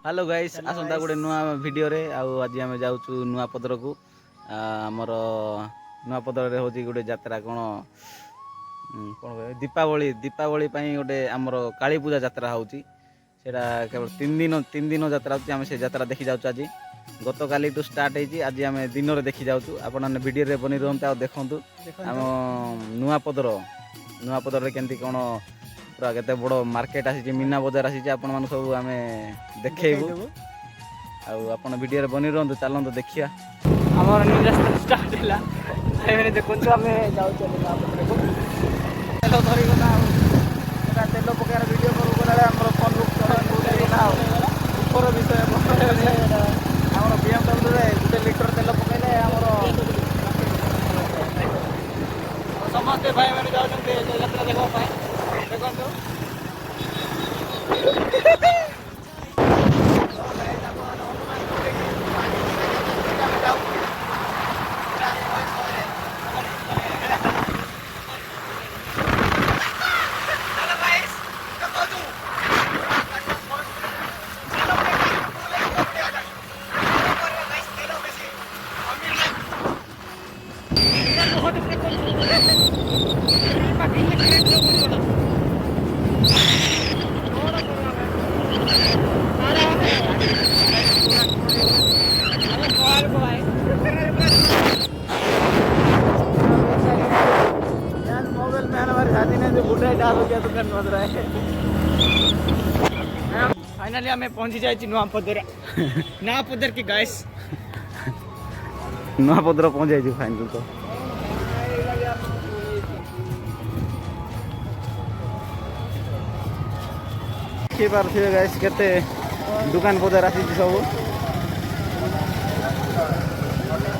hello guys आसंता गोटे नुआ video रे आज आम जाऊँ नुआपदर को आमर नुआपदर हूँ गोटे यात्रा कौन कौन दीपावली दीपावली गोटे आमर काली पूजा यात्रा होची सेटा केवल तीन दिन यात्रा होची आम से यात्रा देखी जाऊँ आज गत काली टू स्टार्ट होती आज आम दिन में देखी जाऊँ आपण वीडियो रे बनी रुहंता देखूँ आम नुआपदर केमती कौन पूरा केते बड़ मार्केट आसी मीना बजार आसी आपण मन सब आम देखु आपण वीडियो रे बनी रहंतु चलंतु देखिया हमर निरास्ता स्टार्ट हैला एमे देखंतु आमे जाउ चले नुआपदर को धरि गना एटा तेल पकार वीडियो करू गला हमर फोन लुक कर ना ऊपर विषय हमर BMW रे 1 लीटर तेल पकाइले हमर समस्त भाई माने जाउछन्ते यात्रा देखो पाए देखंतु फाइनली हमें पहुंची जाए नुआपदर नुआपदर की गाइस नुआपदर पहुंच जाए फाइनल तो देखी पारे गाइस केते दुकान बजार आसी सब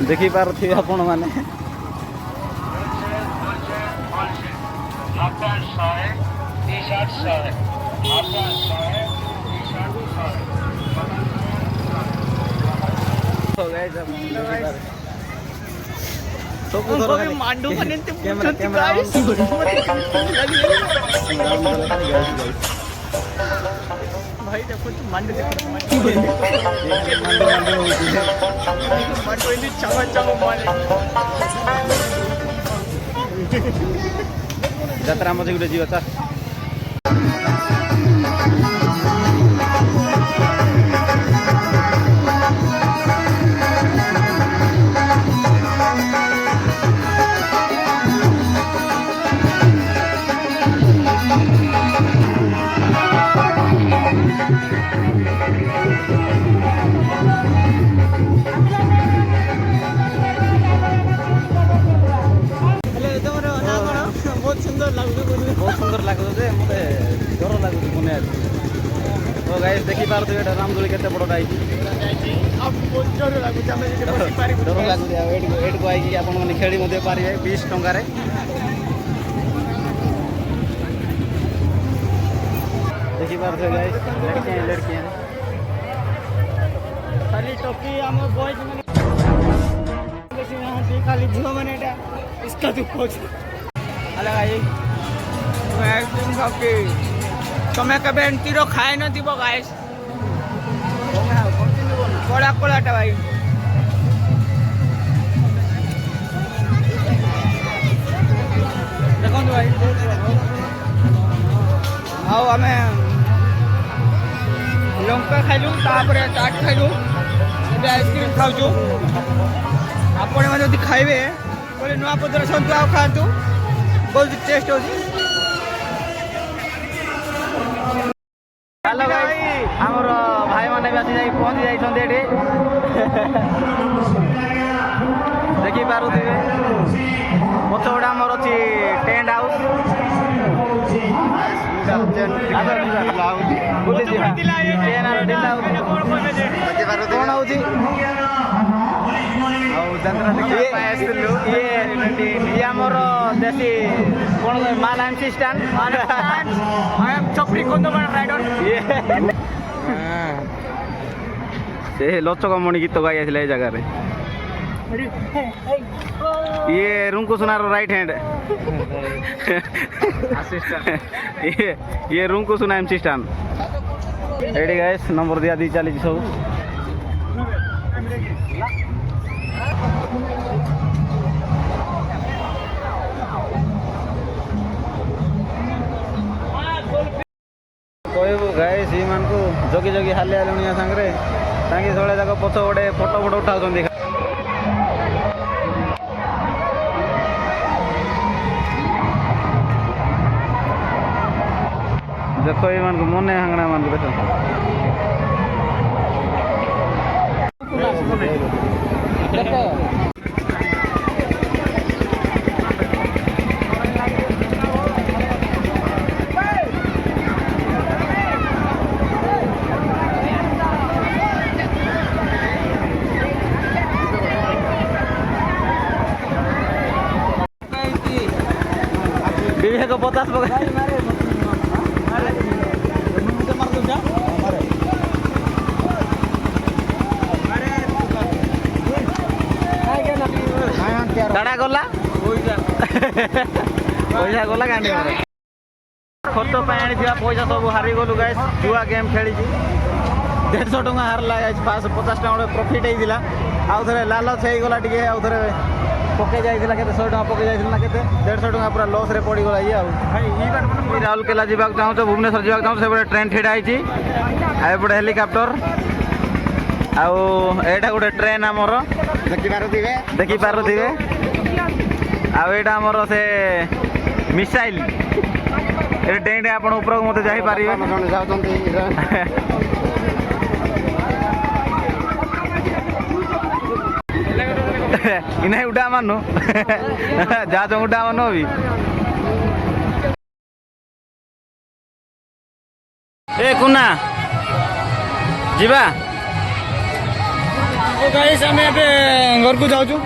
देखी पारे आपण माने मांडू बने भाई देखो मांडू देखो मांडू चावा चावा माने यात्रा मजे गुटे जीवा ता बहुत सुंदर लगे मत डर लगुच बनिया तो गाइस देखी पारे रामदोली केते बड़टा डर लगुच एट को आई आप खेली पारे 20 टंकार देखी पारे गाइस लड़कियां खाली टोकी आम बॉयज माने खाली झील मैंने इसका दुख हेलो भाई तुम्हें कभी एंटीरो खाए न थी गाइस कोला कोलाटा भाई देखो भाई आओ आम लंका खाइलु चाट खाइलु आइसक्रीम खाऊ आपण मैंने खाइबे बोले नुआपदर सन्तु आ खातु बहुत टेस्ट हो हेलो भाई आमर भाई मैंने भी आसी पहुंची जाइए देखी पारे पछ गोटे आमर अच्छी टेंट हाउस कौन हो आमर देसी कौन माल एमसी स्टैंड चक्री राइडर से लचक मणि गीत गाई आसला ये जगह ये रुंकु सुनार राइट हैंड ये रुंकु सुना सिस्टम एडी गाइस नंबर दिया दी चली सब कहबू गाइस मान को जगी जगी हालिया लुणिया सांगे ताकि सब जाक पछ गोटे फोटो फोटो उठाऊँ देखो ये मान को मन हांगना मान को देखो विवेक को 50 पका दाड़ा गला पैसा गला गांडी खर्च आनी पैसा सब हारी गलु गाइस जुआ गेम खेली 150 टଙ୍କା हारला गाइस 50 टଙ୍କା प्रॉफिट होइदिला आउ थरे लालच हे गला टिके आउ थरे पके जाइदिला केते 100 टଙ୍କା पके जाइदिला ना केते 150 टଙ୍କା पूरा लॉस रे पड़ी गला ये आउ राउरकेला जीवा चाहू तो भुवनेश्वर जीवा चाहू से ट्रेन ठेड़ा आइची आ एपटे हेलिकॉप्टर आउ एटा गोटे ट्रेन आमर देखि पारुथिबे आउ एटा आमर से मिसाइल ए डेंडे आपण ऊपर मते जाई पारिबे इन्हें उड़ा मानो जा तो उड़ा मानो भी ए कुना जीवा गाइस हमें घर को जाऊँ